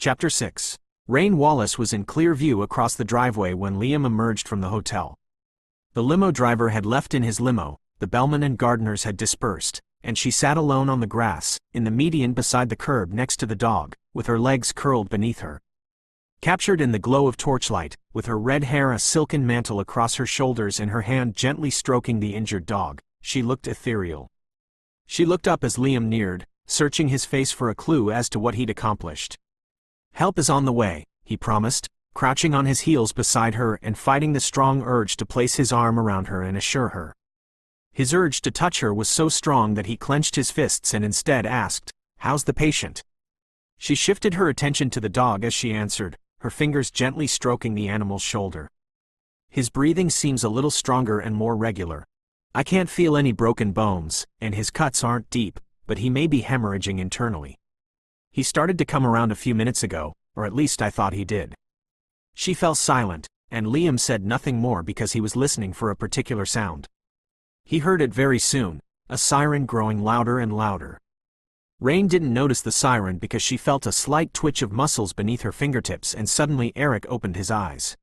Chapter 6. Rain Wallace was in clear view across the driveway when Liam emerged from the hotel. The limo driver had left in his limo, the bellman and gardeners had dispersed, and she sat alone on the grass, in the median beside the curb next to the dog, with her legs curled beneath her. Captured in the glow of torchlight, with her red hair a silken mantle across her shoulders and her hand gently stroking the injured dog, she looked ethereal. She looked up as Liam neared, searching his face for a clue as to what he'd accomplished. "Help is on the way," he promised, crouching on his heels beside her and fighting the strong urge to place his arm around her and assure her. His urge to touch her was so strong that he clenched his fists and instead asked, "How's the patient?" She shifted her attention to the dog as she answered, her fingers gently stroking the animal's shoulder. "His breathing seems a little stronger and more regular. I can't feel any broken bones, and his cuts aren't deep, but he may be hemorrhaging internally. He started to come around a few minutes ago, or at least I thought he did." She fell silent, and Liam said nothing more because he was listening for a particular sound. He heard it very soon, a siren growing louder and louder. Rain didn't notice the siren because she felt a slight twitch of muscles beneath her fingertips, and suddenly Eric opened his eyes.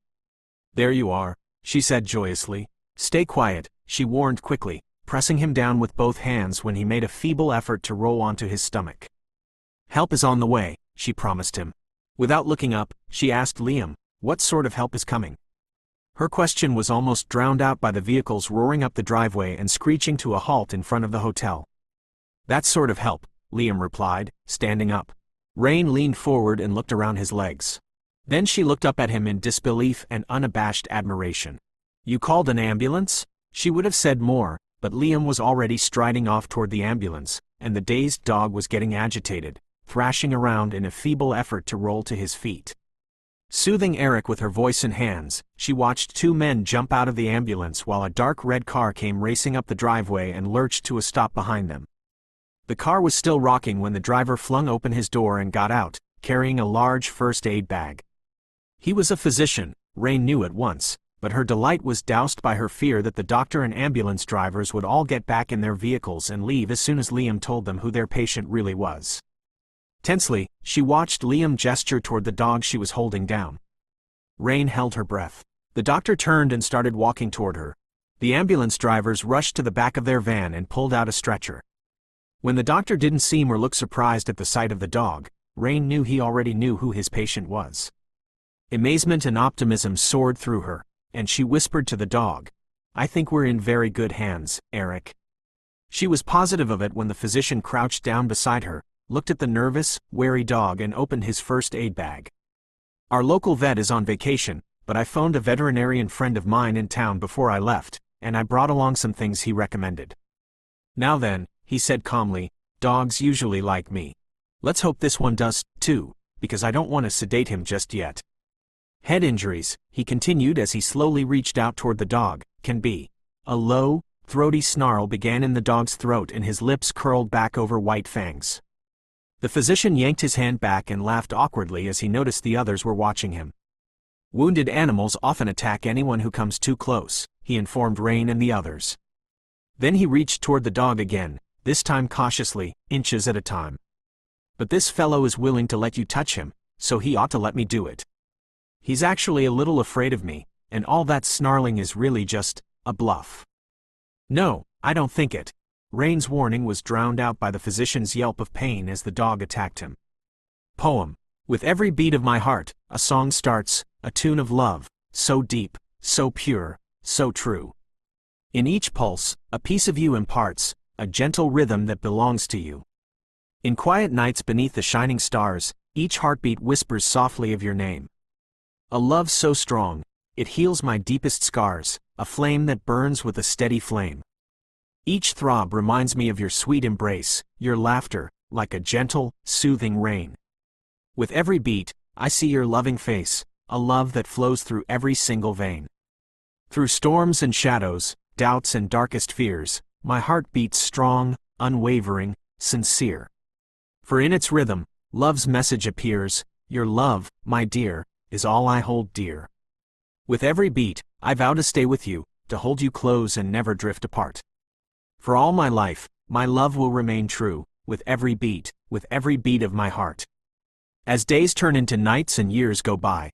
"There you are," she said joyously. "Stay quiet," she warned quickly, pressing him down with both hands when he made a feeble effort to roll onto his stomach. "Help is on the way," she promised him. Without looking up, she asked Liam, "What sort of help is coming?" Her question was almost drowned out by the vehicles roaring up the driveway and screeching to a halt in front of the hotel. "That sort of help," Liam replied, standing up. Rain leaned forward and looked around his legs. Then she looked up at him in disbelief and unabashed admiration. "You called an ambulance?" She would have said more, but Liam was already striding off toward the ambulance, and the dazed dog was getting agitated, thrashing around in a feeble effort to roll to his feet. Soothing Eric with her voice and hands, she watched two men jump out of the ambulance while a dark red car came racing up the driveway and lurched to a stop behind them. The car was still rocking when the driver flung open his door and got out, carrying a large first aid bag. He was a physician, Rain knew at once, but her delight was doused by her fear that the doctor and ambulance drivers would all get back in their vehicles and leave as soon as Liam told them who their patient really was. Tensely, she watched Liam gesture toward the dog she was holding down. Rain held her breath. The doctor turned and started walking toward her. The ambulance drivers rushed to the back of their van and pulled out a stretcher. When the doctor didn't seem or look surprised at the sight of the dog, Rain knew he already knew who his patient was. Amazement and optimism soared through her, and she whispered to the dog, "I think we're in very good hands, Eric." She was positive of it when the physician crouched down beside her, looked at the nervous, wary dog and opened his first aid bag. "Our local vet is on vacation, but I phoned a veterinarian friend of mine in town before I left, and I brought along some things he recommended. Now then," he said calmly, "dogs usually like me. Let's hope this one does, too, because I don't want to sedate him just yet. Head injuries," he continued as he slowly reached out toward the dog, "can be." A low, throaty snarl began in the dog's throat and his lips curled back over white fangs. The physician yanked his hand back and laughed awkwardly as he noticed the others were watching him. "Wounded animals often attack anyone who comes too close," he informed Rain and the others. Then he reached toward the dog again, this time cautiously, inches at a time. "But this fellow is willing to let you touch him, so he ought to let me do it. He's actually a little afraid of me, and all that snarling is really just a bluff." "No, I don't think it." Rain's warning was drowned out by the physician's yelp of pain as the dog attacked him. Poem. "With every beat of my heart, a song starts, a tune of love, so deep, so pure, so true. In each pulse, a piece of you imparts, a gentle rhythm that belongs to you. In quiet nights beneath the shining stars, each heartbeat whispers softly of your name. A love so strong, it heals my deepest scars, a flame that burns with a steady flame. Each throb reminds me of your sweet embrace, your laughter, like a gentle, soothing rain. With every beat, I see your loving face, a love that flows through every single vein. Through storms and shadows, doubts and darkest fears, my heart beats strong, unwavering, sincere. For in its rhythm, love's message appears, your love, my dear, is all I hold dear. With every beat, I vow to stay with you, to hold you close and never drift apart. For all my life, my love will remain true, with every beat of my heart." As days turn into nights and years go by,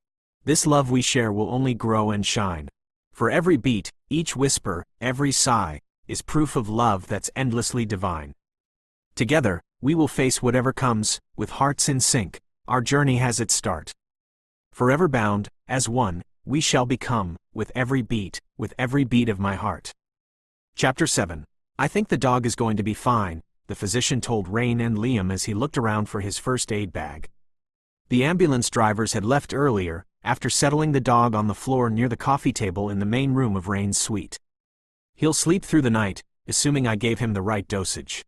this love we share will only grow and shine. For every beat, each whisper, every sigh, is proof of love that's endlessly divine. Together, we will face whatever comes, with hearts in sync, our journey has its start. Forever bound, as one, we shall become, with every beat of my heart. Chapter 7. I think the dog is going to be fine, the physician told Rain and Liam as he looked around for his first aid bag. The ambulance drivers had left earlier, after settling the dog on the floor near the coffee table in the main room of Rain's suite. He'll sleep through the night, assuming I gave him the right dosage.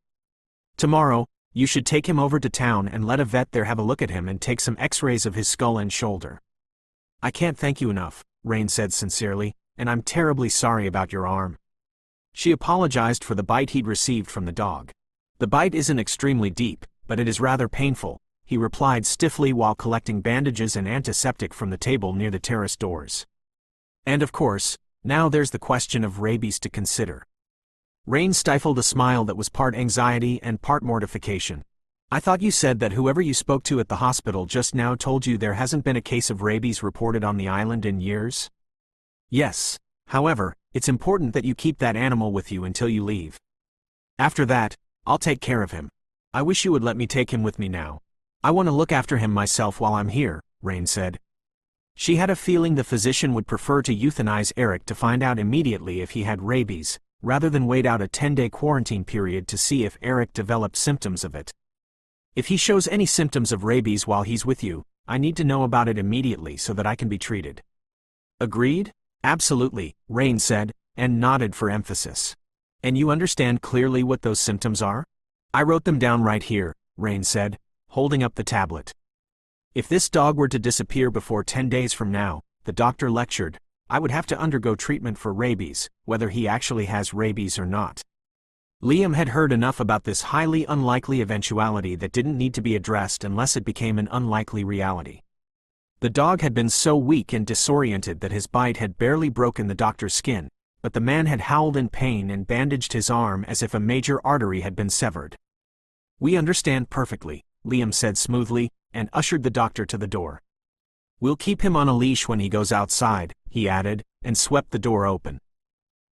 Tomorrow, you should take him over to town and let a vet there have a look at him and take some x-rays of his skull and shoulder. I can't thank you enough, Rain said sincerely, and I'm terribly sorry about your arm. She apologized for the bite he'd received from the dog. The bite isn't extremely deep, but it is rather painful, he replied stiffly while collecting bandages and antiseptic from the table near the terrace doors. And of course, now there's the question of rabies to consider. Rain stifled a smile that was part anxiety and part mortification. I thought you said that whoever you spoke to at the hospital just now told you there hasn't been a case of rabies reported on the island in years? Yes. However, it's important that you keep that animal with you until you leave. After that, I'll take care of him. I wish you would let me take him with me now. I want to look after him myself while I'm here, Rain said. She had a feeling the physician would prefer to euthanize Eric to find out immediately if he had rabies, rather than wait out a 10-day quarantine period to see if Eric developed symptoms of it. If he shows any symptoms of rabies while he's with you, I need to know about it immediately so that I can be treated. Agreed? Absolutely, Rain said, and nodded for emphasis. And you understand clearly what those symptoms are? I wrote them down right here, Rain said, holding up the tablet. If this dog were to disappear before 10 days from now, the doctor lectured, I would have to undergo treatment for rabies, whether he actually has rabies or not. Liam had heard enough about this highly unlikely eventuality that didn't need to be addressed unless it became an unlikely reality. The dog had been so weak and disoriented that his bite had barely broken the doctor's skin, but the man had howled in pain and bandaged his arm as if a major artery had been severed. We understand perfectly, Liam said smoothly, and ushered the doctor to the door. We'll keep him on a leash when he goes outside, he added, and swept the door open.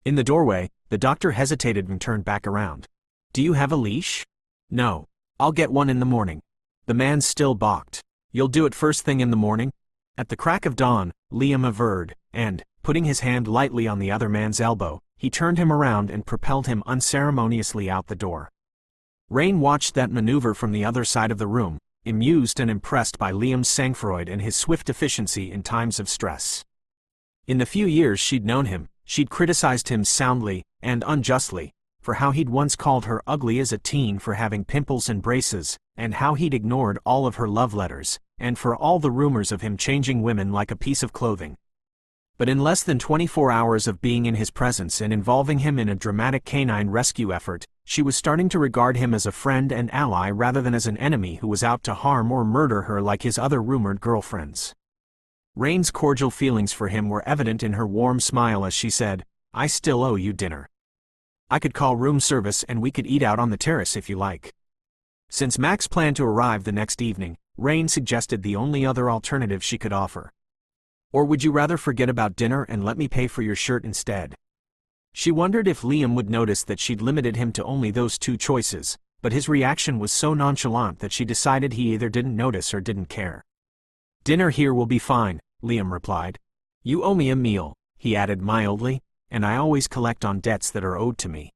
In the doorway, the doctor hesitated and turned back around. Do you have a leash? No. I'll get one in the morning. The man still balked. You'll do it first thing in the morning? At the crack of dawn, Liam averred, and, putting his hand lightly on the other man's elbow, he turned him around and propelled him unceremoniously out the door. Rain watched that maneuver from the other side of the room, amused and impressed by Liam's sang-froid and his swift efficiency in times of stress. In the few years she'd known him, she'd criticized him soundly, and unjustly, for how he'd once called her ugly as a teen for having pimples and braces, and how he'd ignored all of her love letters, and for all the rumors of him changing women like a piece of clothing. But in less than 24 hours of being in his presence and involving him in a dramatic canine rescue effort, she was starting to regard him as a friend and ally rather than as an enemy who was out to harm or murder her like his other rumored girlfriends. Rain's cordial feelings for him were evident in her warm smile as she said, I still owe you dinner. I could call room service and we could eat out on the terrace if you like. Since Max planned to arrive the next evening, Rain suggested the only other alternative she could offer. Or would you rather forget about dinner and let me pay for your shirt instead? She wondered if Liam would notice that she'd limited him to only those two choices, but his reaction was so nonchalant that she decided he either didn't notice or didn't care. Dinner here will be fine, Liam replied. You owe me a meal, he added mildly, and I always collect on debts that are owed to me.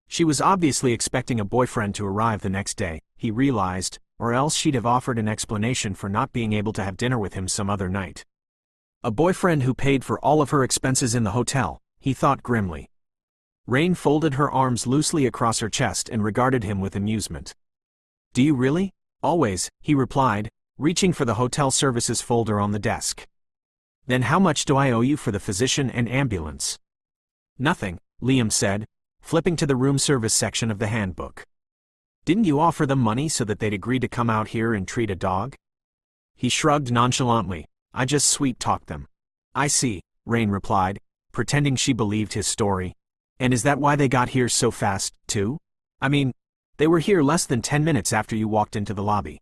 She was obviously expecting a boyfriend to arrive the next day, he realized, or else she'd have offered an explanation for not being able to have dinner with him some other night. A boyfriend who paid for all of her expenses in the hotel, he thought grimly. Rain folded her arms loosely across her chest and regarded him with amusement. Do you really? Always, he replied, reaching for the hotel services folder on the desk. Then how much do I owe you for the physician and ambulance? Nothing, Liam said, flipping to the room service section of the handbook. Didn't you offer them money so that they'd agree to come out here and treat a dog? He shrugged nonchalantly. I just sweet-talked them. I see, Rain replied, pretending she believed his story. And is that why they got here so fast, too? I mean, they were here less than 10 minutes after you walked into the lobby.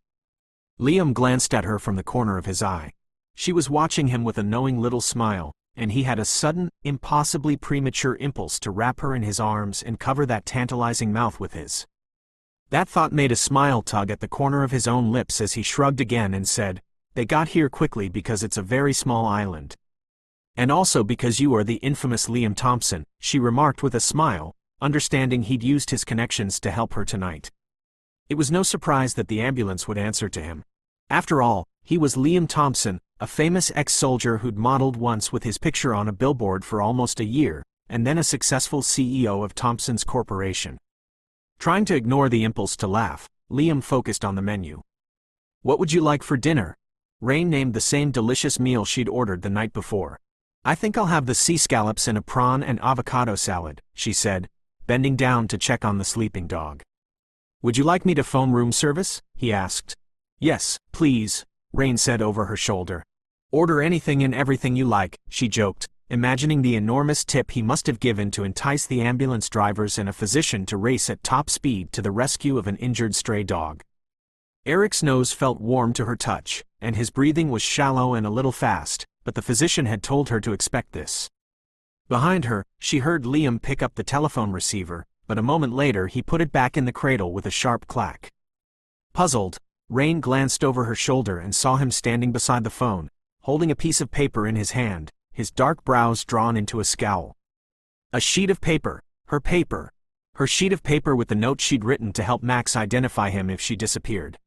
Liam glanced at her from the corner of his eye. She was watching him with a knowing little smile, and he had a sudden, impossibly premature impulse to wrap her in his arms and cover that tantalizing mouth with his. That thought made a smile tug at the corner of his own lips as he shrugged again and said, "They got here quickly because it's a very small island. And also because you are the infamous Liam Thompson," she remarked with a smile, understanding he'd used his connections to help her tonight. It was no surprise that the ambulance would answer to him. After all, he was Liam Thompson, a famous ex-soldier who'd modeled once with his picture on a billboard for almost a year, and then a successful CEO of Thompson's Corporation. Trying to ignore the impulse to laugh, Liam focused on the menu. "What would you like for dinner?" Rain named the same delicious meal she'd ordered the night before. "I think I'll have the sea scallops and a prawn and avocado salad," she said, bending down to check on the sleeping dog. "Would you like me to phone room service?" he asked. "Yes, please," Rain said over her shoulder. "Order anything and everything you like," she joked, imagining the enormous tip he must have given to entice the ambulance drivers and a physician to race at top speed to the rescue of an injured stray dog. Eric's nose felt warm to her touch, and his breathing was shallow and a little fast, but the physician had told her to expect this. Behind her, she heard Liam pick up the telephone receiver, but a moment later he put it back in the cradle with a sharp clack. Puzzled, Rain glanced over her shoulder and saw him standing beside the phone, holding a piece of paper in his hand, his dark brows drawn into a scowl. A sheet of paper, her paper. Her sheet of paper with the note she'd written to help Max identify him if she disappeared.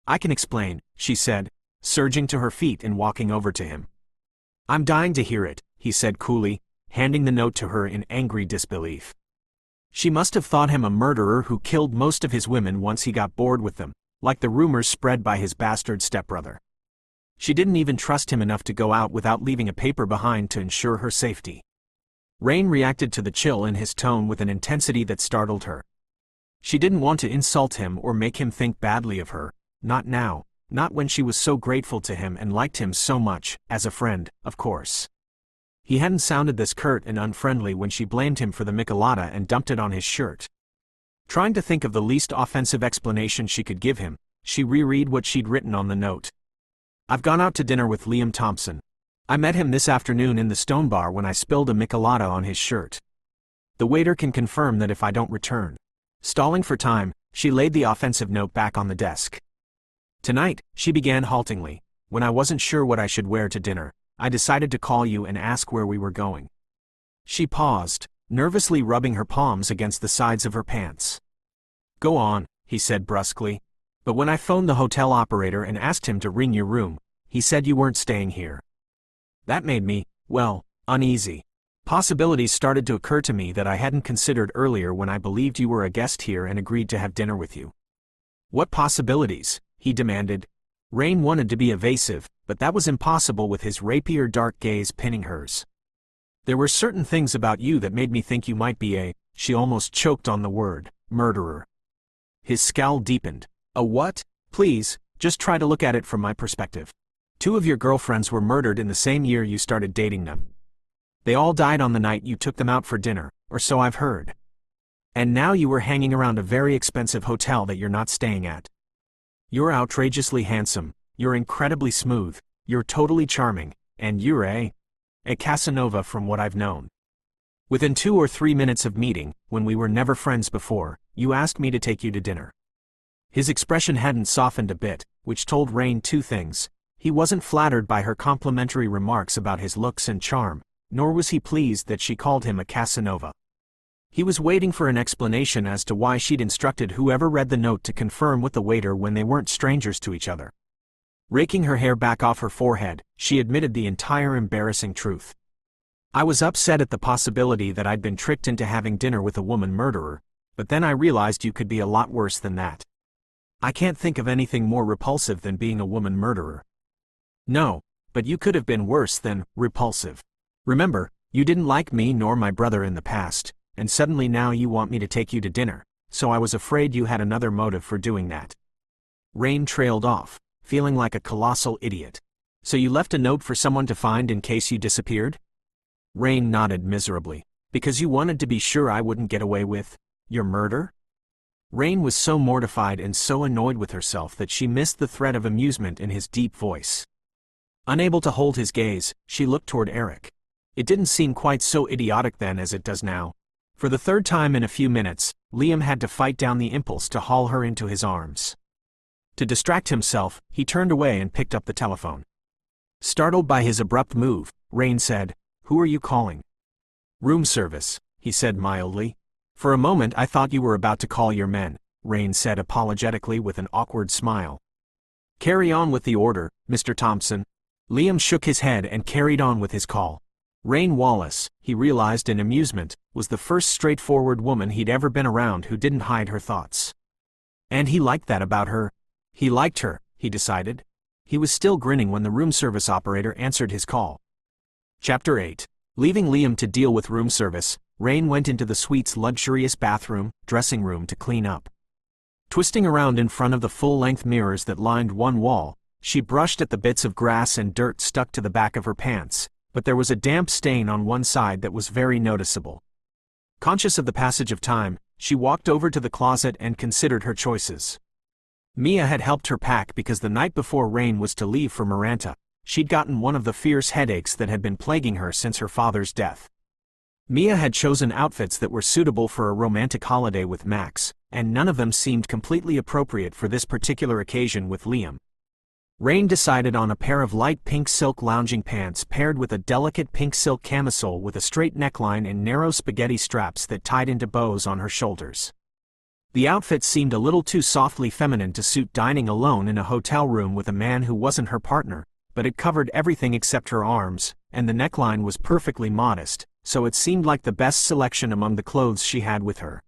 "I can explain," she said, surging to her feet and walking over to him. "I'm dying to hear it," he said coolly, handing the note to her in angry disbelief. She must have thought him a murderer who killed most of his women once he got bored with them, like the rumors spread by his bastard stepbrother. She didn't even trust him enough to go out without leaving a paper behind to ensure her safety. Rain reacted to the chill in his tone with an intensity that startled her. She didn't want to insult him or make him think badly of her, not now, not when she was so grateful to him and liked him so much, as a friend, of course. He hadn't sounded this curt and unfriendly when she blamed him for the michelada and dumped it on his shirt. Trying to think of the least offensive explanation she could give him, she reread what she'd written on the note. "I've gone out to dinner with Liam Thompson. I met him this afternoon in the Stone Bar when I spilled a michelada on his shirt. The waiter can confirm that if I don't return." Stalling for time, she laid the offensive note back on the desk. "Tonight," she began haltingly, "when I wasn't sure what I should wear to dinner, I decided to call you and ask where we were going." She paused, nervously rubbing her palms against the sides of her pants. "Go on," he said brusquely. "But when I phoned the hotel operator and asked him to ring your room, he said you weren't staying here. That made me, well, uneasy. Possibilities started to occur to me that I hadn't considered earlier when I believed you were a guest here and agreed to have dinner with you." "What possibilities?" he demanded. Rain wanted to be evasive, but that was impossible with his rapier dark gaze pinning hers. "There were certain things about you that made me think you might be a," she almost choked on the word, "murderer." His scowl deepened. "A what? Please, just try to look at it from my perspective. 2 of your girlfriends were murdered in the same year you started dating them. They all died on the night you took them out for dinner, or so I've heard. And now you were hanging around a very expensive hotel that you're not staying at. You're outrageously handsome, you're incredibly smooth, you're totally charming, and you're a Casanova from what I've known. Within 2 or 3 minutes of meeting, when we were never friends before, you asked me to take you to dinner." His expression hadn't softened a bit, which told Rain 2 things. He wasn't flattered by her complimentary remarks about his looks and charm, nor was he pleased that she called him a Casanova. He was waiting for an explanation as to why she'd instructed whoever read the note to confirm with the waiter when they weren't strangers to each other. Raking her hair back off her forehead, she admitted the entire embarrassing truth. "I was upset at the possibility that I'd been tricked into having dinner with a woman murderer, but then I realized you could be a lot worse than that. I can't think of anything more repulsive than being a woman murderer." "No, but you could have been worse than repulsive. Remember, you didn't like me nor my brother in the past, and suddenly now you want me to take you to dinner, so I was afraid you had another motive for doing that." Rain trailed off, feeling like a colossal idiot. "So you left a note for someone to find in case you disappeared?" Rain nodded miserably. "Because you wanted to be sure I wouldn't get away with your murder?" Rain was so mortified and so annoyed with herself that she missed the thread of amusement in his deep voice. Unable to hold his gaze, she looked toward Eric. It didn't seem quite so idiotic then as it does now. For the third time in a few minutes, Liam had to fight down the impulse to haul her into his arms. To distract himself, he turned away and picked up the telephone. Startled by his abrupt move, Rain said, "Who are you calling?" "Room service," he said mildly. "For a moment I thought you were about to call your men," Rain said apologetically with an awkward smile. "Carry on with the order, Mr. Thompson." Liam shook his head and carried on with his call. Rain Wallace, he realized in amusement, was the first straightforward woman he'd ever been around who didn't hide her thoughts. And he liked that about her. He liked her, he decided. He was still grinning when the room service operator answered his call. Chapter 8. Leaving Liam to deal with room service, Rain went into the suite's luxurious bathroom, dressing room to clean up. Twisting around in front of the full-length mirrors that lined one wall, she brushed at the bits of grass and dirt stuck to the back of her pants, but there was a damp stain on one side that was very noticeable. Conscious of the passage of time, she walked over to the closet and considered her choices. Mia had helped her pack because the night before Rain was to leave for Maranta, she'd gotten one of the fierce headaches that had been plaguing her since her father's death. Mia had chosen outfits that were suitable for a romantic holiday with Max, and none of them seemed completely appropriate for this particular occasion with Liam. Rain decided on a pair of light pink silk lounging pants paired with a delicate pink silk camisole with a straight neckline and narrow spaghetti straps that tied into bows on her shoulders. The outfit seemed a little too softly feminine to suit dining alone in a hotel room with a man who wasn't her partner, but it covered everything except her arms, and the neckline was perfectly modest, so it seemed like the best selection among the clothes she had with her.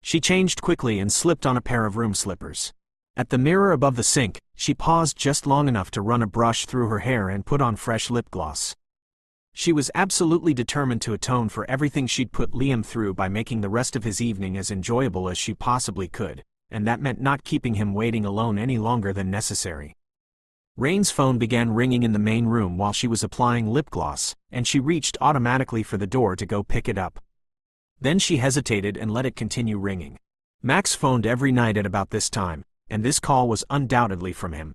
She changed quickly and slipped on a pair of room slippers. At the mirror above the sink, she paused just long enough to run a brush through her hair and put on fresh lip gloss. She was absolutely determined to atone for everything she'd put Liam through by making the rest of his evening as enjoyable as she possibly could, and that meant not keeping him waiting alone any longer than necessary. Rain's phone began ringing in the main room while she was applying lip gloss, and she reached automatically for the door to go pick it up. Then she hesitated and let it continue ringing. Max phoned every night at about this time, and this call was undoubtedly from him.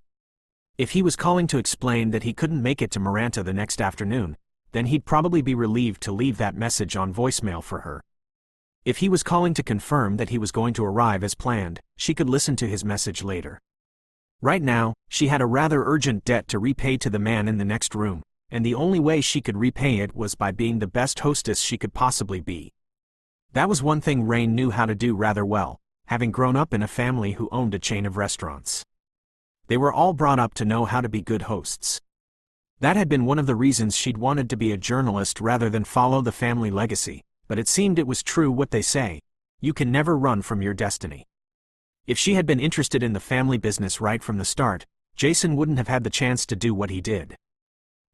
If he was calling to explain that he couldn't make it to Maranta the next afternoon, then he'd probably be relieved to leave that message on voicemail for her. If he was calling to confirm that he was going to arrive as planned, she could listen to his message later. Right now, she had a rather urgent debt to repay to the man in the next room, and the only way she could repay it was by being the best hostess she could possibly be. That was one thing Rain knew how to do rather well, having grown up in a family who owned a chain of restaurants. They were all brought up to know how to be good hosts. That had been one of the reasons she'd wanted to be a journalist rather than follow the family legacy, but it seemed it was true what they say: you can never run from your destiny. If she had been interested in the family business right from the start, Jason wouldn't have had the chance to do what he did.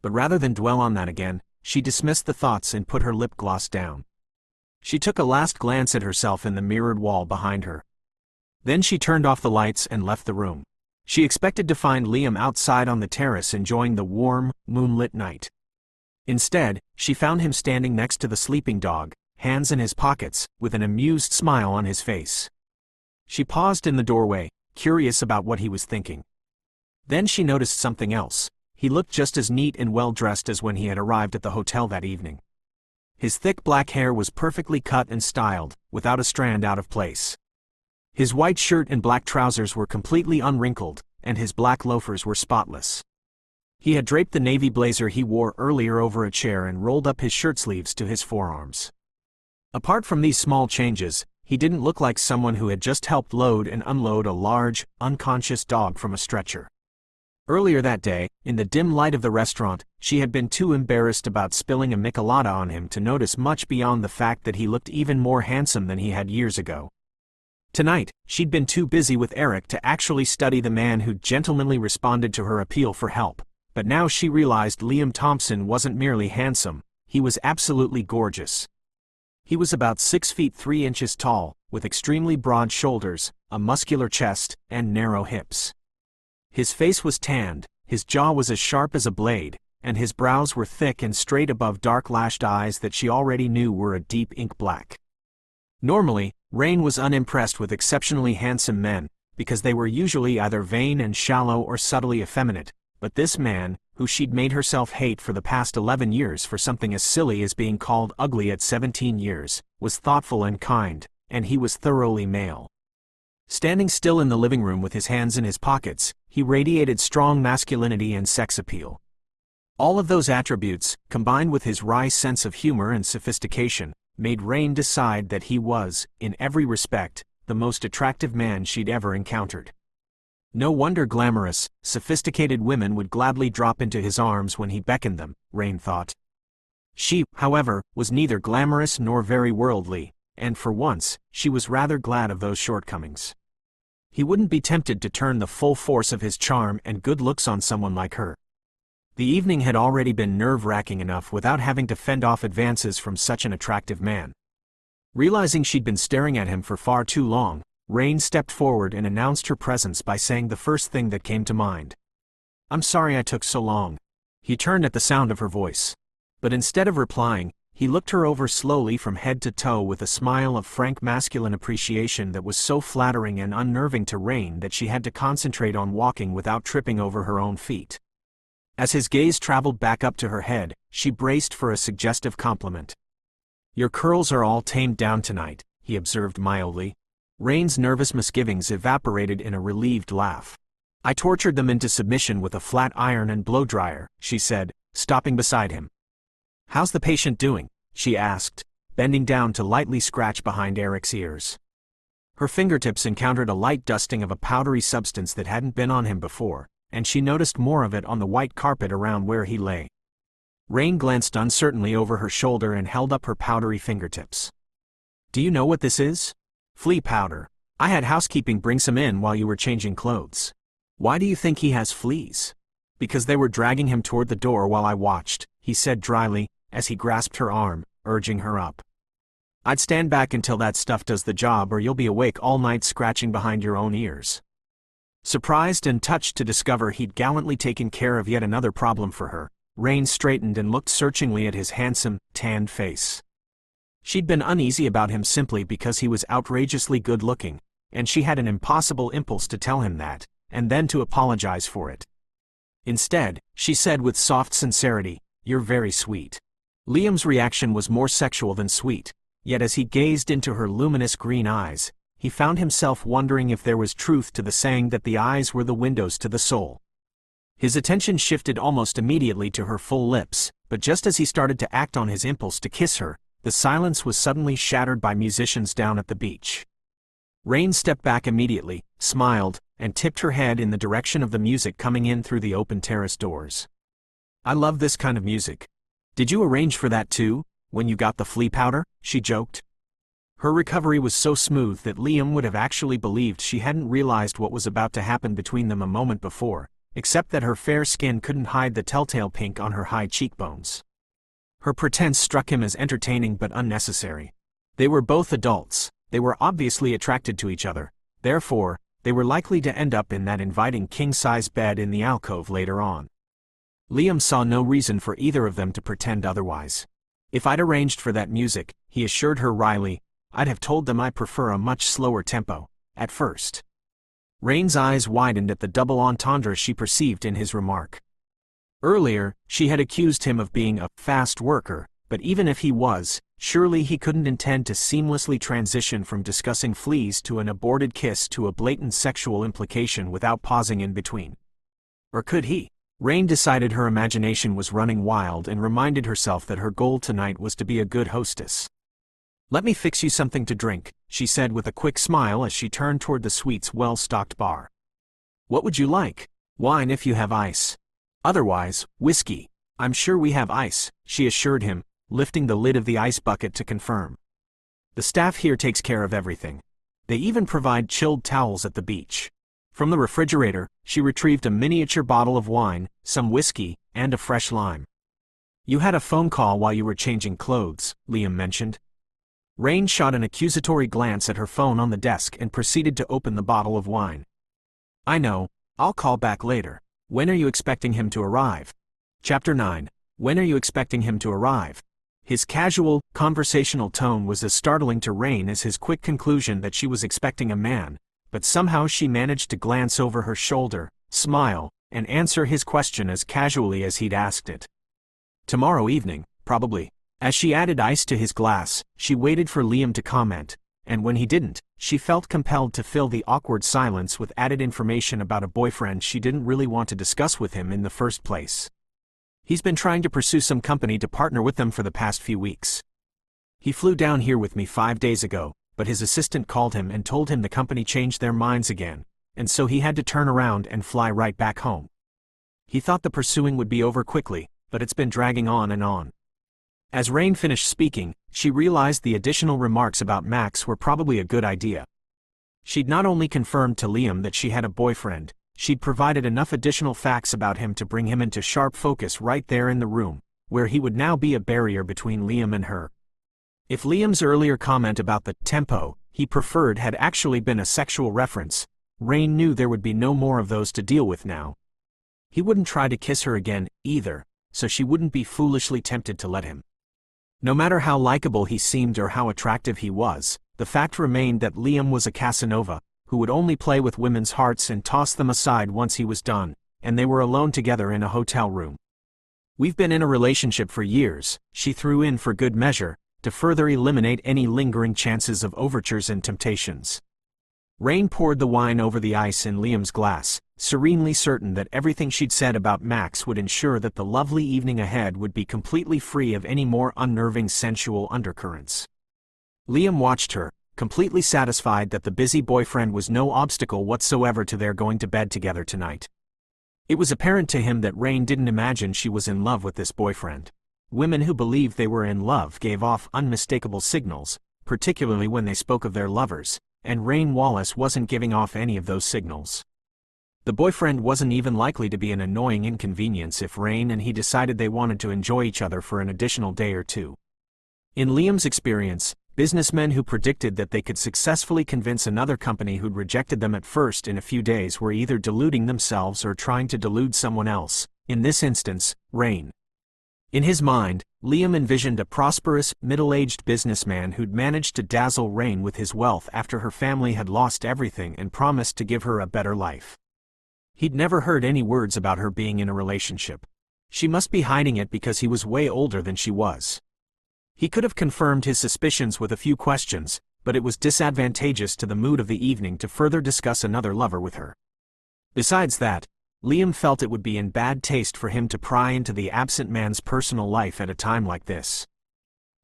But rather than dwell on that again, she dismissed the thoughts and put her lip gloss down. She took a last glance at herself in the mirrored wall behind her. Then she turned off the lights and left the room. She expected to find Liam outside on the terrace enjoying the warm, moonlit night. Instead, she found him standing next to the sleeping dog, hands in his pockets, with an amused smile on his face. She paused in the doorway, curious about what he was thinking. Then she noticed something else. He looked just as neat and well-dressed as when he had arrived at the hotel that evening. His thick black hair was perfectly cut and styled, without a strand out of place. His white shirt and black trousers were completely unwrinkled, and his black loafers were spotless. He had draped the navy blazer he wore earlier over a chair and rolled up his shirt sleeves to his forearms. Apart from these small changes, he didn't look like someone who had just helped load and unload a large, unconscious dog from a stretcher. Earlier that day, in the dim light of the restaurant, she had been too embarrassed about spilling a michelada on him to notice much beyond the fact that he looked even more handsome than he had years ago. Tonight, she'd been too busy with Eric to actually study the man who gentlemanly responded to her appeal for help, but now she realized Liam Thompson wasn't merely handsome, he was absolutely gorgeous. He was about 6 feet 3 inches tall, with extremely broad shoulders, a muscular chest, and narrow hips. His face was tanned, his jaw was as sharp as a blade, and his brows were thick and straight above dark-lashed eyes that she already knew were a deep ink black. Normally, Rain was unimpressed with exceptionally handsome men, because they were usually either vain and shallow or subtly effeminate, but this man, who she'd made herself hate for the past 11 years for something as silly as being called ugly at 17 years, was thoughtful and kind, and he was thoroughly male. Standing still in the living room with his hands in his pockets, he radiated strong masculinity and sex appeal. All of those attributes, combined with his wry sense of humor and sophistication, made Rain decide that he was, in every respect, the most attractive man she'd ever encountered. No wonder glamorous, sophisticated women would gladly drop into his arms when he beckoned them, Rain thought. She, however, was neither glamorous nor very worldly, and for once, she was rather glad of those shortcomings. He wouldn't be tempted to turn the full force of his charm and good looks on someone like her. The evening had already been nerve-wracking enough without having to fend off advances from such an attractive man. Realizing she'd been staring at him for far too long, Rain stepped forward and announced her presence by saying the first thing that came to mind. "I'm sorry I took so long." He turned at the sound of her voice. But instead of replying, he looked her over slowly from head to toe with a smile of frank masculine appreciation that was so flattering and unnerving to Rain that she had to concentrate on walking without tripping over her own feet. As his gaze traveled back up to her head, she braced for a suggestive compliment. "Your curls are all tamed down tonight," he observed mildly. Rain's nervous misgivings evaporated in a relieved laugh. "I tortured them into submission with a flat iron and blow-dryer," she said, stopping beside him. "How's the patient doing?" she asked, bending down to lightly scratch behind Eric's ears. Her fingertips encountered a light dusting of a powdery substance that hadn't been on him before, and she noticed more of it on the white carpet around where he lay. Rain glanced uncertainly over her shoulder and held up her powdery fingertips. "Do you know what this is?" "Flea powder. I had housekeeping bring some in while you were changing clothes." "Why do you think he has fleas?" "Because they were dragging him toward the door while I watched," he said dryly, as he grasped her arm, urging her up. "I'd stand back until that stuff does the job or you'll be awake all night scratching behind your own ears." Surprised and touched to discover he'd gallantly taken care of yet another problem for her, Rain straightened and looked searchingly at his handsome, tanned face. She'd been uneasy about him simply because he was outrageously good-looking, and she had an impossible impulse to tell him that, and then to apologize for it. Instead, she said with soft sincerity, "You're very sweet." Liam's reaction was more sexual than sweet, yet as he gazed into her luminous green eyes, he found himself wondering if there was truth to the saying that the eyes were the windows to the soul. His attention shifted almost immediately to her full lips, but just as he started to act on his impulse to kiss her, the silence was suddenly shattered by musicians down at the beach. Rain stepped back immediately, smiled, and tipped her head in the direction of the music coming in through the open terrace doors. "I love this kind of music. Did you arrange for that too, when you got the flea powder?" she joked. Her recovery was so smooth that Liam would have actually believed she hadn't realized what was about to happen between them a moment before, except that her fair skin couldn't hide the telltale pink on her high cheekbones. Her pretense struck him as entertaining but unnecessary. They were both adults, they were obviously attracted to each other, therefore, they were likely to end up in that inviting king-size bed in the alcove later on. Liam saw no reason for either of them to pretend otherwise. "If I'd arranged for that music," he assured her wryly, "I'd have told them I prefer a much slower tempo, at first." Rain's eyes widened at the double entendre she perceived in his remark. Earlier, she had accused him of being a fast worker, but even if he was, surely he couldn't intend to seamlessly transition from discussing fleas to an aborted kiss to a blatant sexual implication without pausing in between. Or could he? Rain decided her imagination was running wild and reminded herself that her goal tonight was to be a good hostess. "Let me fix you something to drink," she said with a quick smile as she turned toward the suite's well-stocked bar. "What would you like?" "Wine if you have ice. Otherwise, whiskey." "I'm sure we have ice," she assured him, lifting the lid of the ice bucket to confirm. "The staff here takes care of everything. They even provide chilled towels at the beach." From the refrigerator, she retrieved a miniature bottle of wine, some whiskey, and a fresh lime. "You had a phone call while you were changing clothes," Liam mentioned. Rain shot an accusatory glance at her phone on the desk and proceeded to open the bottle of wine. "I know, I'll call back later. When are you expecting him to arrive?" Chapter 9. When are you expecting him to arrive? His casual, conversational tone was as startling to Rain as his quick conclusion that she was expecting a man, but somehow she managed to glance over her shoulder, smile, and answer his question as casually as he'd asked it. "Tomorrow evening, probably." As she added ice to his glass, she waited for Liam to comment, and when he didn't, she felt compelled to fill the awkward silence with added information about a boyfriend she didn't really want to discuss with him in the first place. "He's been trying to pursue some company to partner with them for the past few weeks. He flew down here with me 5 days ago, but his assistant called him and told him the company changed their minds again, and so he had to turn around and fly right back home. He thought the pursuing would be over quickly, but it's been dragging on and on." As Rain finished speaking, she realized the additional remarks about Max were probably a good idea. She'd not only confirmed to Liam that she had a boyfriend, she'd provided enough additional facts about him to bring him into sharp focus right there in the room, where he would now be a barrier between Liam and her. If Liam's earlier comment about the tempo he preferred had actually been a sexual reference, Rain knew there would be no more of those to deal with now. He wouldn't try to kiss her again, either, so she wouldn't be foolishly tempted to let him. No matter how likable he seemed or how attractive he was, the fact remained that Liam was a Casanova, who would only play with women's hearts and toss them aside once he was done, and they were alone together in a hotel room. "We've been in a relationship for years," she threw in for good measure, to further eliminate any lingering chances of overtures and temptations. Rain poured the wine over the ice in Liam's glass, serenely certain that everything she'd said about Max would ensure that the lovely evening ahead would be completely free of any more unnerving sensual undercurrents. Liam watched her, completely satisfied that the busy boyfriend was no obstacle whatsoever to their going to bed together tonight. It was apparent to him that Rain didn't imagine she was in love with this boyfriend. Women who believed they were in love gave off unmistakable signals, particularly when they spoke of their lovers, and Rain Wallace wasn't giving off any of those signals. The boyfriend wasn't even likely to be an annoying inconvenience if Rain and he decided they wanted to enjoy each other for an additional day or two. In Liam's experience, businessmen who predicted that they could successfully convince another company who'd rejected them at first in a few days were either deluding themselves or trying to delude someone else, in this instance, Rain. In his mind, Liam envisioned a prosperous, middle-aged businessman who'd managed to dazzle Rain with his wealth after her family had lost everything and promised to give her a better life. He'd never heard any words about her being in a relationship. She must be hiding it because he was way older than she was. He could have confirmed his suspicions with a few questions, but it was disadvantageous to the mood of the evening to further discuss another lover with her. Besides that, Liam felt it would be in bad taste for him to pry into the absent man's personal life at a time like this.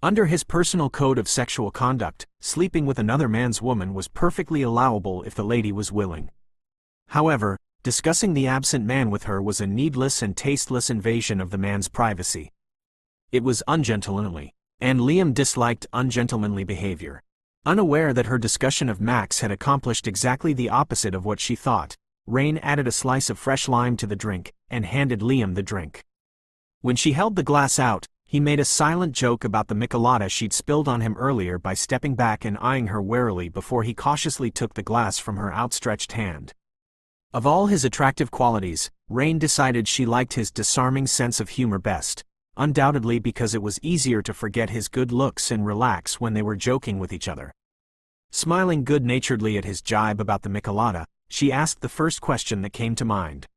Under his personal code of sexual conduct, sleeping with another man's woman was perfectly allowable if the lady was willing. However, discussing the absent man with her was a needless and tasteless invasion of the man's privacy. It was ungentlemanly, and Liam disliked ungentlemanly behavior. Unaware that her discussion of Max had accomplished exactly the opposite of what she thought, Rain added a slice of fresh lime to the drink, and handed Liam the drink. When she held the glass out, he made a silent joke about the michelada she'd spilled on him earlier by stepping back and eyeing her warily before he cautiously took the glass from her outstretched hand. Of all his attractive qualities, Rain decided she liked his disarming sense of humor best, undoubtedly because it was easier to forget his good looks and relax when they were joking with each other. Smiling good-naturedly at his jibe about the michelada, she asked the first question that came to mind.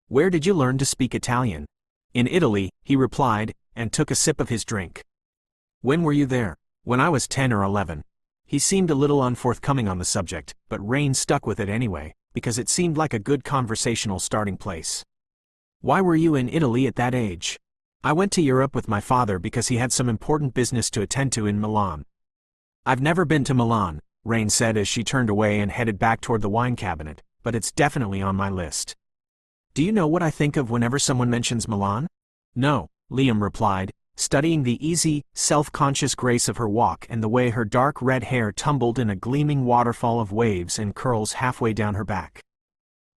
"Where did you learn to speak Italian?" "In Italy," he replied, and took a sip of his drink. "When were you there?" "When I was 10 or 11. He seemed a little unforthcoming on the subject, but Rain stuck with it anyway, because it seemed like a good conversational starting place. "Why were you in Italy at that age?" "I went to Europe with my father because he had some important business to attend to in Milan." "I've never been to Milan," Rain said as she turned away and headed back toward the wine cabinet, "but it's definitely on my list." "Do you know what I think of whenever someone mentions Milan?" "No," Liam replied, studying the easy, self-conscious grace of her walk and the way her dark red hair tumbled in a gleaming waterfall of waves and curls halfway down her back.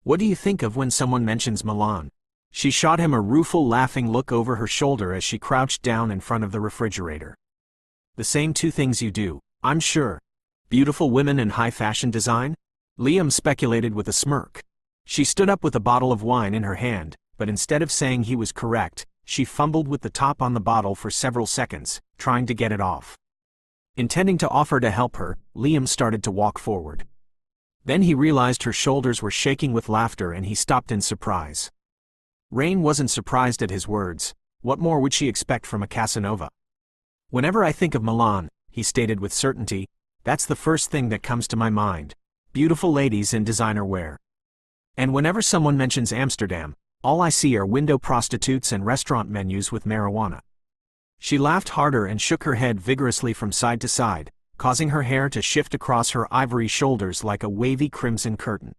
"What do you think of when someone mentions Milan?" She shot him a rueful laughing look over her shoulder as she crouched down in front of the refrigerator. "The same two things you do, I'm sure. Beautiful women and high-fashion design?" Liam speculated with a smirk. She stood up with a bottle of wine in her hand, but instead of saying he was correct, she fumbled with the top on the bottle for several seconds, trying to get it off. Intending to offer to help her, Liam started to walk forward. Then he realized her shoulders were shaking with laughter and he stopped in surprise. Rain wasn't surprised at his words. What more would she expect from a Casanova? "Whenever I think of Milan," he stated with certainty, "that's the first thing that comes to my mind. Beautiful ladies in designer wear. And whenever someone mentions Amsterdam, all I see are window prostitutes and restaurant menus with marijuana." She laughed harder and shook her head vigorously from side to side, causing her hair to shift across her ivory shoulders like a wavy crimson curtain.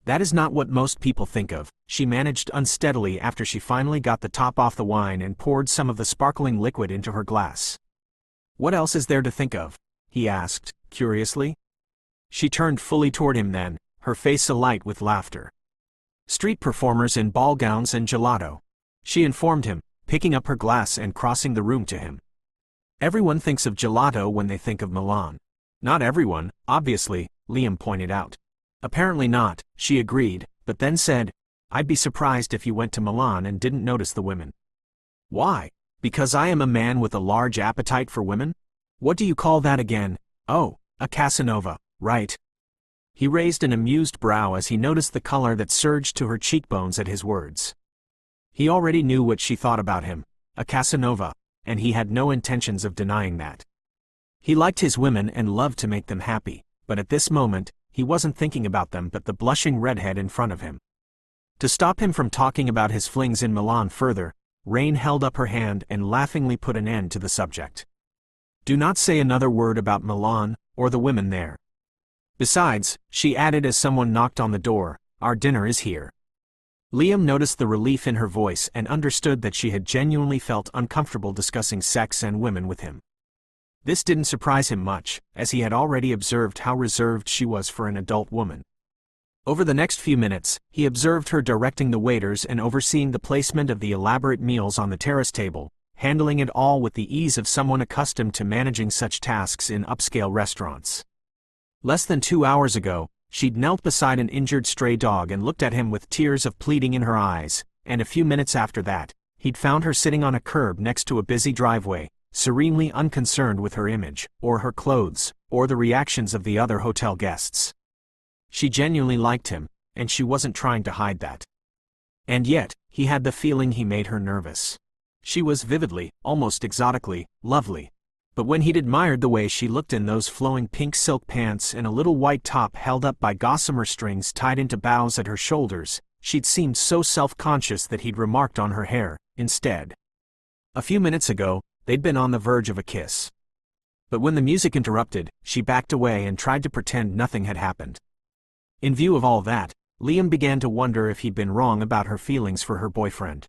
"That is not what most people think of," she managed unsteadily after she finally got the top off the wine and poured some of the sparkling liquid into her glass. "What else is there to think of?" he asked, curiously. She turned fully toward him then, her face alight with laughter. "Street performers in ball gowns and gelato," she informed him, picking up her glass and crossing the room to him. "Everyone thinks of gelato when they think of Milan." "Not everyone, obviously," Liam pointed out. "Apparently not," she agreed, but then said, "I'd be surprised if you went to Milan and didn't notice the women." "Why? Because I am a man with a large appetite for women? What do you call that again? Oh, a Casanova, right?" He raised an amused brow as he noticed the color that surged to her cheekbones at his words. He already knew what she thought about him, a Casanova, and he had no intentions of denying that. He liked his women and loved to make them happy, but at this moment, he wasn't thinking about them but the blushing redhead in front of him. To stop him from talking about his flings in Milan further, Rain held up her hand and laughingly put an end to the subject. "Do not say another word about Milan, or the women there. Besides," she added as someone knocked on the door, "our dinner is here." Liam noticed the relief in her voice and understood that she had genuinely felt uncomfortable discussing sex and women with him. This didn't surprise him much, as he had already observed how reserved she was for an adult woman. Over the next few minutes, he observed her directing the waiters and overseeing the placement of the elaborate meals on the terrace table, handling it all with the ease of someone accustomed to managing such tasks in upscale restaurants. Less than 2 hours ago, she'd knelt beside an injured stray dog and looked at him with tears of pleading in her eyes, and a few minutes after that, he'd found her sitting on a curb next to a busy driveway, serenely unconcerned with her image, or her clothes, or the reactions of the other hotel guests. She genuinely liked him, and she wasn't trying to hide that. And yet, he had the feeling he made her nervous. She was vividly, almost exotically, lovely. But when he'd admired the way she looked in those flowing pink silk pants and a little white top held up by gossamer strings tied into bows at her shoulders, she'd seemed so self-conscious that he'd remarked on her hair, instead. A few minutes ago, they'd been on the verge of a kiss. But when the music interrupted, she backed away and tried to pretend nothing had happened. In view of all that, Liam began to wonder if he'd been wrong about her feelings for her boyfriend.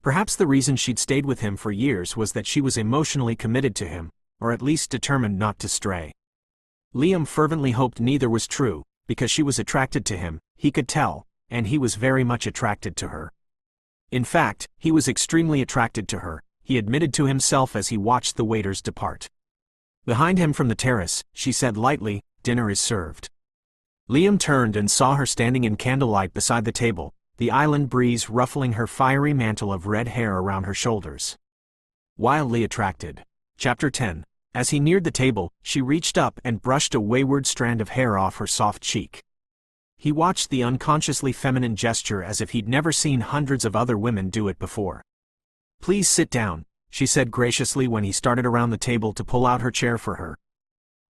Perhaps the reason she'd stayed with him for years was that she was emotionally committed to him, or at least determined not to stray. Liam fervently hoped neither was true, because she was attracted to him, he could tell, and he was very much attracted to her. In fact, he was extremely attracted to her, he admitted to himself as he watched the waiters depart. Behind him from the terrace, she said lightly, "Dinner is served." Liam turned and saw her standing in candlelight beside the table, the island breeze ruffling her fiery mantle of red hair around her shoulders. Wildly attracted. Chapter 10. As he neared the table, she reached up and brushed a wayward strand of hair off her soft cheek. He watched the unconsciously feminine gesture as if he'd never seen hundreds of other women do it before. "Please sit down," she said graciously when he started around the table to pull out her chair for her.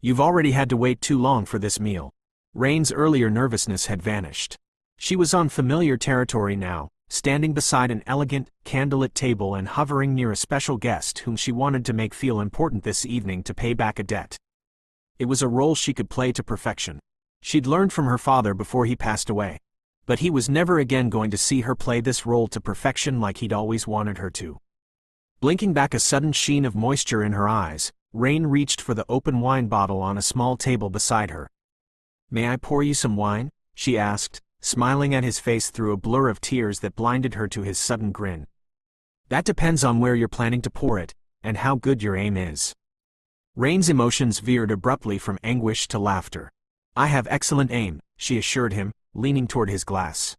"You've already had to wait too long for this meal." Rain's earlier nervousness had vanished. She was on familiar territory now, standing beside an elegant, candlelit table and hovering near a special guest whom she wanted to make feel important this evening to pay back a debt. It was a role she could play to perfection. She'd learned from her father before he passed away. But he was never again going to see her play this role to perfection like he'd always wanted her to. Blinking back a sudden sheen of moisture in her eyes, Rain reached for the open wine bottle on a small table beside her. "May I pour you some wine?" she asked, smiling at his face through a blur of tears that blinded her to his sudden grin. "That depends on where you're planning to pour it, and how good your aim is." Rain's emotions veered abruptly from anguish to laughter. "I have excellent aim," she assured him, leaning toward his glass.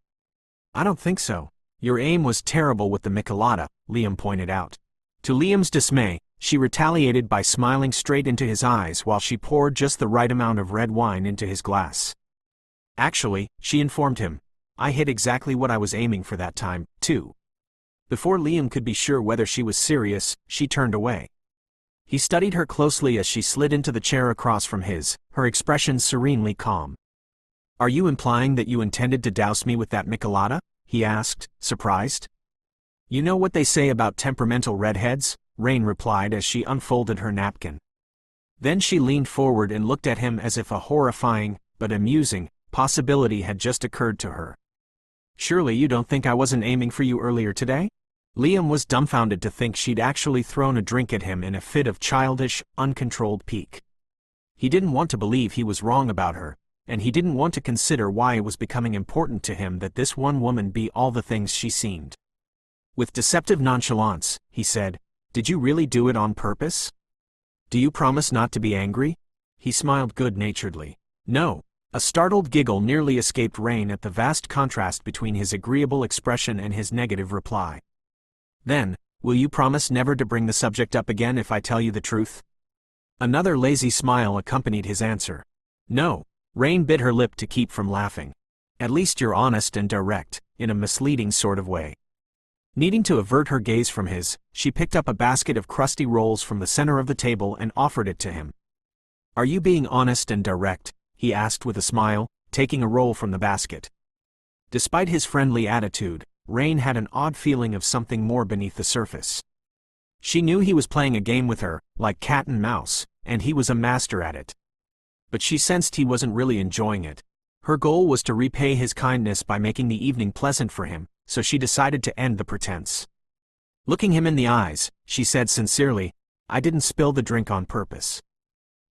"I don't think so." Your aim was terrible with the Michelada, Liam pointed out. To Liam's dismay, she retaliated by smiling straight into his eyes while she poured just the right amount of red wine into his glass. Actually, she informed him, I hit exactly what I was aiming for that time, too. Before Liam could be sure whether she was serious, she turned away. He studied her closely as she slid into the chair across from his, her expression serenely calm. Are you implying that you intended to douse me with that Michelada? He asked, surprised. You know what they say about temperamental redheads? Rain replied as she unfolded her napkin. Then she leaned forward and looked at him as if a horrifying, but amusing, possibility had just occurred to her. Surely you don't think I wasn't aiming for you earlier today? Liam was dumbfounded to think she'd actually thrown a drink at him in a fit of childish, uncontrolled pique. He didn't want to believe he was wrong about her, and he didn't want to consider why it was becoming important to him that this one woman be all the things she seemed. With deceptive nonchalance, he said, Did you really do it on purpose? Do you promise not to be angry? He smiled good-naturedly. No. A startled giggle nearly escaped Rain at the vast contrast between his agreeable expression and his negative reply. Then, will you promise never to bring the subject up again if I tell you the truth? Another lazy smile accompanied his answer. No. Rain bit her lip to keep from laughing. At least you're honest and direct, in a misleading sort of way. Needing to avert her gaze from his, she picked up a basket of crusty rolls from the center of the table and offered it to him. Are you being honest and direct? He asked with a smile, taking a roll from the basket. Despite his friendly attitude, Rain had an odd feeling of something more beneath the surface. She knew he was playing a game with her, like cat and mouse, and he was a master at it. But she sensed he wasn't really enjoying it. Her goal was to repay his kindness by making the evening pleasant for him, so she decided to end the pretense. Looking him in the eyes, she said sincerely, I didn't spill the drink on purpose.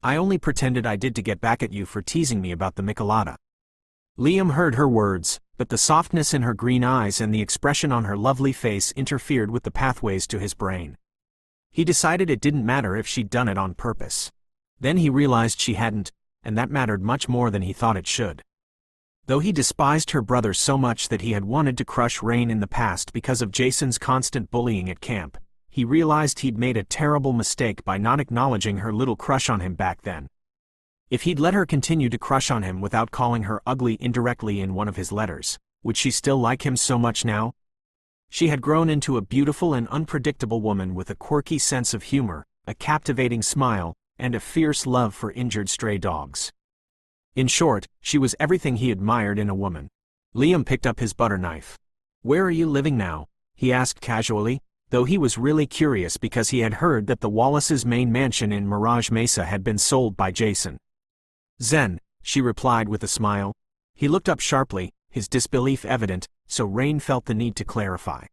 I only pretended I did to get back at you for teasing me about the Michelada. Liam heard her words, but the softness in her green eyes and the expression on her lovely face interfered with the pathways to his brain. He decided it didn't matter if she'd done it on purpose. Then he realized she hadn't, and that mattered much more than he thought it should. Though he despised her brother so much that he had wanted to crush Rain in the past because of Jason's constant bullying at camp, he realized he'd made a terrible mistake by not acknowledging her little crush on him back then. If he'd let her continue to crush on him without calling her ugly indirectly in one of his letters, would she still like him so much now? She had grown into a beautiful and unpredictable woman with a quirky sense of humor, a captivating smile, and a fierce love for injured stray dogs. In short, she was everything he admired in a woman. Liam picked up his butter knife. Where are you living now? He asked casually, though he was really curious because he had heard that the Wallace's main mansion in Mirage Mesa had been sold by Jason. Zen, she replied with a smile. He looked up sharply, his disbelief evident, so Rain felt the need to clarify.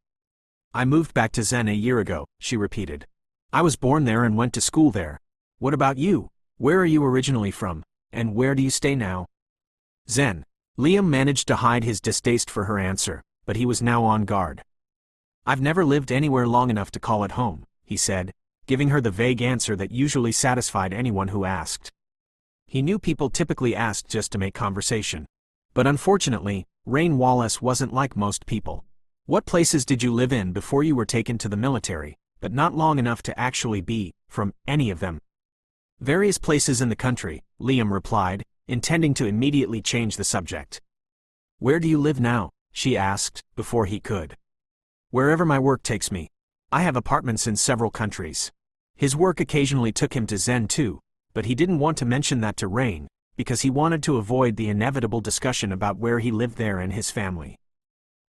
I moved back to Zen a year ago, she repeated. I was born there and went to school there. What about you? Where are you originally from, and where do you stay now? Zen. Liam managed to hide his distaste for her answer, but he was now on guard. I've never lived anywhere long enough to call it home, he said, giving her the vague answer that usually satisfied anyone who asked. He knew people typically asked just to make conversation. But unfortunately, Rain Wallace wasn't like most people. What places did you live in before you were taken to the military, but not long enough to actually be from any of them? Various places in the country, Liam replied, intending to immediately change the subject. Where do you live now? She asked, before he could. Wherever my work takes me. I have apartments in several countries. His work occasionally took him to Zen too, but he didn't want to mention that to Rain, because he wanted to avoid the inevitable discussion about where he lived there and his family.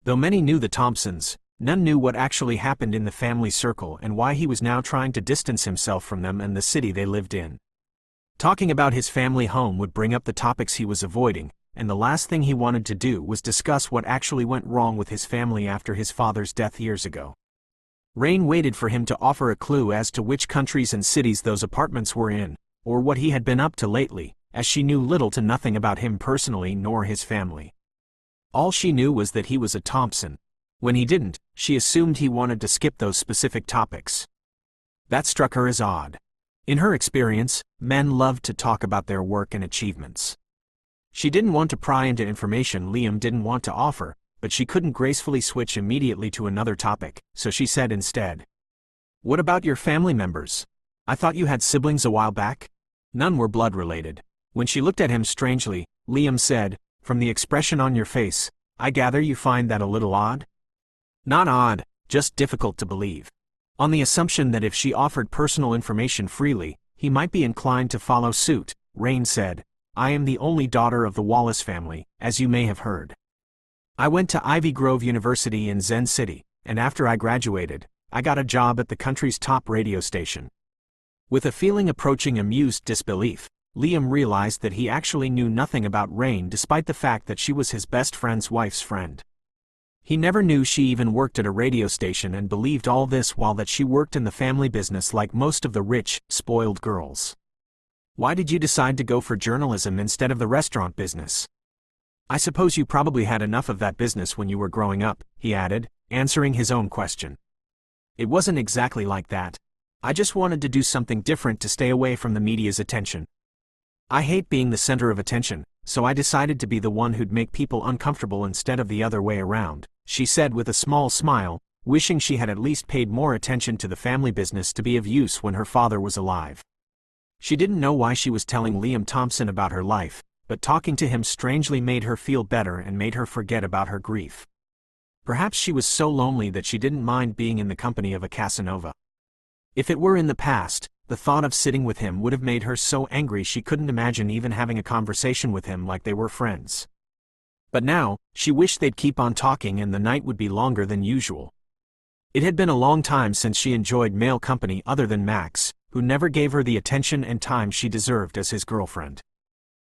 Though many knew the Thompsons, none knew what actually happened in the family circle and why he was now trying to distance himself from them and the city they lived in. Talking about his family home would bring up the topics he was avoiding, and the last thing he wanted to do was discuss what actually went wrong with his family after his father's death years ago. Rain waited for him to offer a clue as to which countries and cities those apartments were in, or what he had been up to lately, as she knew little to nothing about him personally nor his family. All she knew was that he was a Thompson. When he didn't, she assumed he wanted to skip those specific topics. That struck her as odd. In her experience, men loved to talk about their work and achievements. She didn't want to pry into information Liam didn't want to offer, but she couldn't gracefully switch immediately to another topic, so she said instead, "What about your family members? I thought you had siblings a while back?" None were blood-related. When she looked at him strangely, Liam said, "From the expression on your face, I gather you find that a little odd?" "Not odd, just difficult to believe." On the assumption that if she offered personal information freely, he might be inclined to follow suit, Rain said, "I am the only daughter of the Wallace family, as you may have heard. I went to Ivy Grove University in Zen City, and after I graduated, I got a job at the country's top radio station." With a feeling approaching amused disbelief, Liam realized that he actually knew nothing about Rain despite the fact that she was his best friend's wife's friend. He never knew she even worked at a radio station and believed all this while that she worked in the family business like most of the rich, spoiled girls. "Why did you decide to go for journalism instead of the restaurant business? I suppose you probably had enough of that business when you were growing up," he added, answering his own question. "It wasn't exactly like that. I just wanted to do something different to stay away from the media's attention. I hate being the center of attention, so I decided to be the one who'd make people uncomfortable instead of the other way around," she said with a small smile, wishing she had at least paid more attention to the family business to be of use when her father was alive. She didn't know why she was telling Liam Thompson about her life, but talking to him strangely made her feel better and made her forget about her grief. Perhaps she was so lonely that she didn't mind being in the company of a Casanova. If it were in the past, the thought of sitting with him would have made her so angry she couldn't imagine even having a conversation with him like they were friends. But now, she wished they'd keep on talking and the night would be longer than usual. It had been a long time since she enjoyed male company other than Max, who never gave her the attention and time she deserved as his girlfriend.